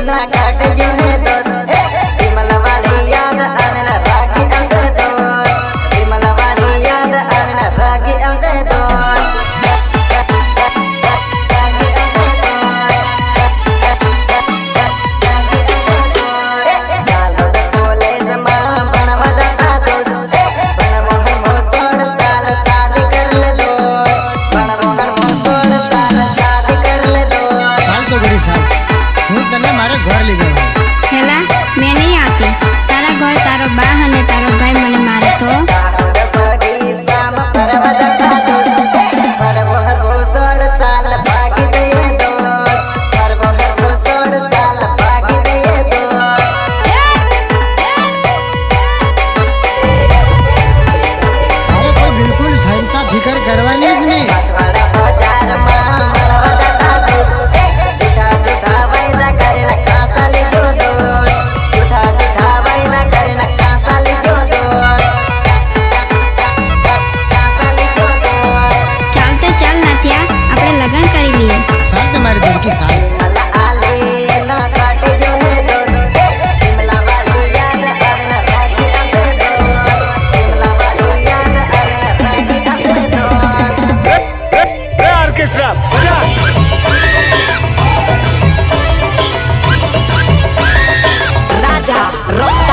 ना काट जो है दोस्त विमल वाली याद आवे ना राखी हमसे दोस्त विमल वाली याद आवे ना राखी हमसे दोस्त घर ले जाओ हेला मैं नहीं आती तारा घर तारो बाह ने तारो भाई मने मारे तो अरे कोई बिल्कुल चिंता फिकर करवानी ही नहीं Raja Rock